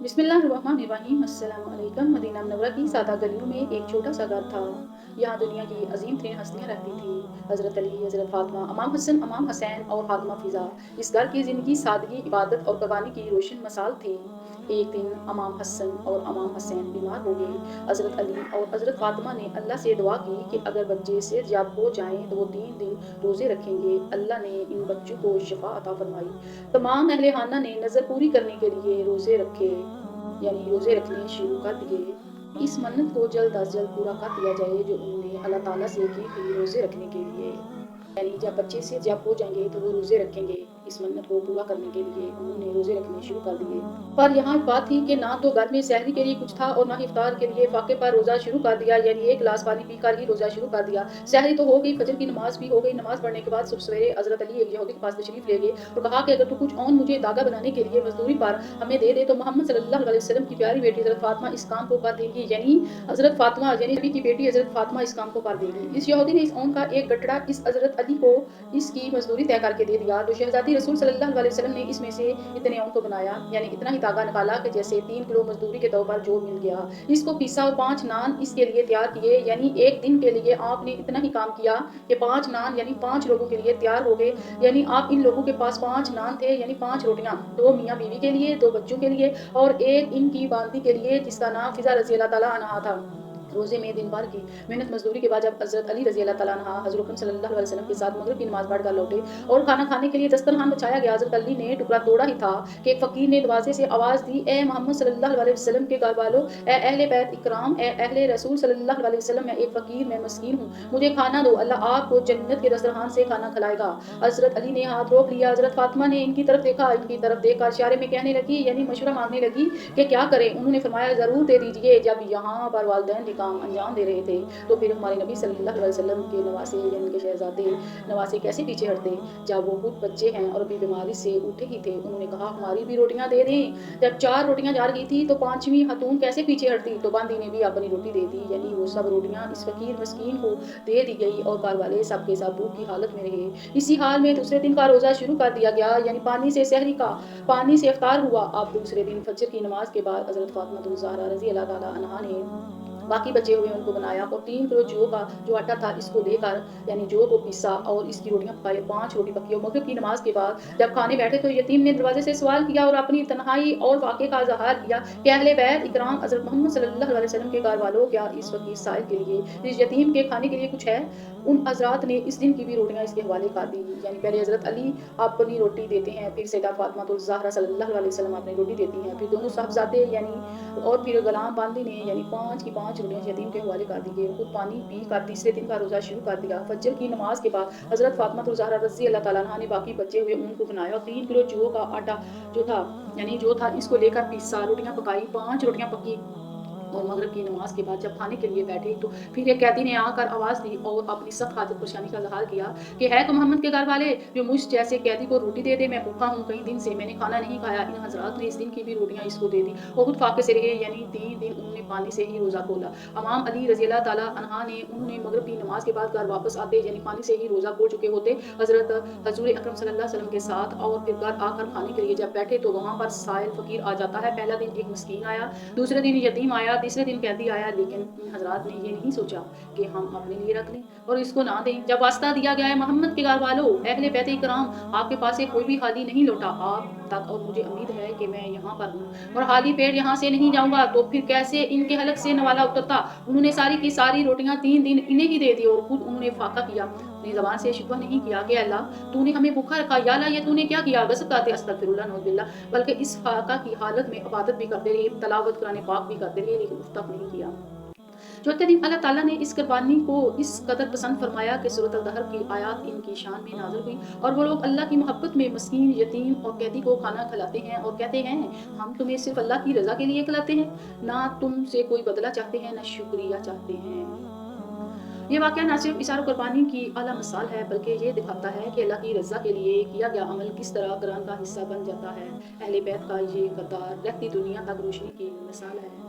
बिस्मिल्लाहिर्रहमानिर्रहीम। अस्सलाम वालेकुम। मदीना मुनव्वरा की सादा गलियों में एक छोटा सा घर था। यहाँ दुनिया की अजीम तरीन हस्तियाँ रहती थीं। हज़रत अली, हज़रत फातिमा, इमाम हसन, इमाम हुसैन और फातिमा फ़िज़ा। इस घर की ज़िंदगी सादगी, इबादत और कुर्बानी की रोशन मिसाल थी। एक दिन इमाम हसन और इमाम हुसैन बीमार हो गए। हज़रत अली और हज़रत फातिमा ने अल्लाह से दुआ की कि अगर बच्चे सेहतयाब हो जाएं तो वो 3 दिन रोज़े रखेंगे। अल्लाह ने इन बच्चों को शिफा अता फरमाई। तमाम अहले खाना ने नज़र पूरी करने के लिए रोज़े रखे, यानी रोज़े रखने शुरू कर दिए। इस मन्नत को जल्द अज़ जल्द पूरा कर दिया जाए जो उन्होंने अल्लाह ताला से की थी रोज़े रखने के लिए। यानी जब बच्चे सेहतयाब हो जाएंगे तो वो रोज़े रखेंगे। इस मन्नत को पूरा करने के लिए उन्होंने रोज़े रखने शुरू कर दिए। पर यहाँ एक बात थी कि ना तो घर में सहरी के लिए कुछ था और ना ही इफ्तार के लिए। फाके पर रोज़ा शुरू कर दिया, यानी एक गिलास पानी पीकर ही रोज़ा शुरू कर दिया। सहरी तो हो गई, फजर की नमाज भी हो गई। नमाज पढ़ने के बाद सुबह सवेरे हज़रत अली एक यहूदी के पास तशरीफ़ ले गए और कहा कि अगर तू कुछ और मुझे धागा बनाने के लिए मजदूरी पर हमें दे दे तो मोहम्मद सल्लल्लाहु अलैहि वसल्लम की प्यारी बेटी हज़रत फातिमा इस काम को कर देंगी। यानी हज़रत फातिमा यानी नबी की बेटी हज़रत फातिमा इस काम को कर देगी। इस यहूदी ने इस ऊन का एक गठड़ा इस हज़रत अली को इसकी मजदूरी तय करके दे दिया। तो शहजादी रसूल सल्लल्लाहु अलैहि वसल्लम ने इसमें से इतने ऊन को बनाया, यानी इतना ही धागा निकाला कि जैसे 3 किलो मजदूरी के तौर पर जो मिल गया। इसको पीसा और 5 नान इसके लिए तैयार किए, यानी एक दिन के लिए आपने इतना ही काम किया कि 5 नान यानी 5 लोगों के लिए तैयार हो गए। यानी आप इन लोगों के पास 5 नान थे, यानी 5 रोटियां, 2 मियाँ बीवी के लिए, 2 बच्चों के लिए और एक इनकी बांदी के लिए जिसका नाम फिजा रज़ी अल्लाह ताला अन्हा था। रोज़े में दिन भर की मेहनत मजदूरी के बाद जब हज़रत अली रज़ी अल्लाह ताला अन्हा हज़रत सल्लल्लाहु अलैहि वसल्लम के साथ मगरिब की नमाज़ पढ़कर लौटे और खाना खाने के लिए दस्तरखान बिछाया गया। हज़रत अली ने टुकड़ा तोड़ा ही था कि एक फ़कीर ने दरवाजे से आवाज़ दी, ए मोहम्मद सल्लल्लाहु अलैहि वसल्लम के घर वालों, ए अहले बैत इकराम, ए अहले रसूल सल्लल्लाहु अलैहि वसल्लम, मैं एक फ़कीर, मैं मस्कीन हूँ, मुझे खाना दो, अल्लाह आपको जन्नत के दस्तरखान से खाना खिलाएगा। हज़रत अली ने हाथ रोक लिया। हज़रत फातिमा ने इनकी तरफ देखा, इनकी तरफ देखकर इशारे में कहने लगी, यानी मशवरा मांगने लगी कि क्या करें। उन्होंने फरमाया, ज़रूर दे दीजिए। जब यहाँ पर वालिदैन भी काम अंजाम दे रहे थे तो फिर हमारे नबी सल्लल्लाहु अलैहि वसल्लम के नवासे यानी के शहजादे नवासे कैसे पीछे हटते, जब वो खुद बच्चे हैं और अभी बीमारी से उठे ही थे। उन्होंने कहा, हमारी भी रोटियां दे दें। जब 4 रोटियां जा रही थी तो 5वीं खतून कैसे पीछे हटती, तो बांदी ने भी अपनी रोटी दे दी, यानी वो सब रोटियां इस फकीर मस्कीन को दे दी गई और घर वाले सब के सब भूख की हालत में रहे। इसी हाल में दूसरे दिन का रोजा शुरू कर दिया गया, यानी पानी से सहरी का, पानी से इफ्तार हुआ। अब दूसरे दिन फजर की नमाज के बाद हज़रत फातिमा ज़हरा रज़ी अल्लाह ताला अन्हा ने बाकी बचे हुए उनको बनाया और 3 किलो जौ का जो आटा था इसको लेकर, यानी जौ को पीसा और इसकी रोटियां पकाई। 5 रोटी पकी और मगरिब की नमाज के बाद जब खाने बैठे तो यतीम ने दरवाजे से सवाल किया और अपनी तन्हाई और वाक़े का इज़हार किया कि अहले बैत इकराम, हज़रत मोहम्मद सल्लल्लाहु अलैहि वसल्लम के घर वालों, क्या इस वक़ीर साहिब के लिए, इस यतीम के खाने के लिए कुछ है? उन हज़रात ने इस दिन की भी रोटियां इसके हवाले कर दी। यानी पहले हज़रत अली अपनी रोटी देते हैं, फिर सैयदा फातिमा ज़हरा सल्लल्लाहु अलैहि वसल्लम अपनी रोटी देती हैं, फिर दोनों साहबजादे यानी और फिर गुलाम बांदी ने यानी 5 की 5 रोटियां यतीम के हवाले कर दी गई। खुद पानी पी कर तीसरे दिन का रोजा शुरू कर दिया। फजर की नमाज के बाद हज़रत फातिमा ज़हरा रज़ी अल्लाह ताला अन्हा ने बाकी बचे हुए ऊन को बनाया और 3 किलो जौ का आटा जो था, यानी जो था इसको लेकर पीसा, रोटियां पकाई, 5 रोटियां पकी और मगरिब की नमाज के बाद जब खाने के लिए बैठे तो फिर एक कैदी ने आकर आवाज़ दी और अपनी सख्त हालत परेशानी का इज़हार किया कि है तो मोहम्मद के घर वाले जो मुझ जैसे कैदी को रोटी दे दे, मैं भूखा हूँ, कई दिन से मैंने खाना नहीं खाया। इन हज़रात ने इस दिन की भी रोटियां इसको दे दी और खुद फाके से रहे, यानी 3 दिन उन्होंने पानी से ही रोज़ा खोला। इमाम अली रज़ी अल्लाह ताला अन्हा ने उन्होंने मगरिब की नमाज के बाद घर वापस आते, यानी पानी से ही रोज़ा खोल चुके होते, हज़रत हजूर अकरम सल्लल्लाहु अलैहि वसल्लम के साथ और फिर घर आकर खाने के लिए जब बैठे तो वहाँ पर साइल फ़कीर आ जाता है। पहला दिन एक मिस्कीन आया, दूसरे दिन यतीम आया, तीसरे दिन कैदी आया, लेकिन इन हज़रात ने ये नहीं सोचा कि हम अपने लिए रख लें और इसको ना दें। जब वास्ता दिया गया है, मोहम्मद के घर वालों, अहले बैत इकराम, आपके पास से कोई भी खाली नहीं लौटा आप तक और मुझे उम्मीद है कि मैं यहाँ पर हूँ और खाली पेट यहाँ से नहीं जाऊँगा, तो फिर कैसे इनके हलक से नवाला उतरता। उन्होंने सारी की सारी रोटियां 3 दिन इन्हें ही दे दी और खुद उन्होंने फाका किया। अपनी ज़बान से शिकवा नहीं किया कि अल्लाह तूने हमें भूखा रखा, या अल्लाह ये तूने क्या किया। गज़ब करते अस्तगफिरुल्लाह नऊज़ुबिल्लाह, बल्कि इस फाका की हालत में इबादत भी करते रहे, तलावत कुरान पाक भी करते रहे, लेकिन उफ तक नहीं किया। चौथे दिन अल्लाह ताला ने इस कुर्बानी को इस कदर पसंद फरमाया कि सूरत अल-दहर की आयत इनकी शान में नाज़िल हुई और वो लोग अल्लाह की मोहब्बत में मस्कीन, यतीम और कैदी को खाना खिलाते हैं और कहते हैं, हम तुम्हें सिर्फ अल्लाह की रज़ा के लिए खिलाते हैं, ना तुमसे कोई बदला चाहते हैं, ना शुक्रिया चाहते हैं। ये वाक़या न सिर्फ इशारा कुर्बानी की आला मिसाल है, बल्कि ये दिखाता है कि अल्लाह की रज़ा के लिए किया गया अमल किस तरह कुरान का हिस्सा बन जाता है। अहले बैत का ये किरदार रहती दुनिया तक रोशनी की मिसाल है।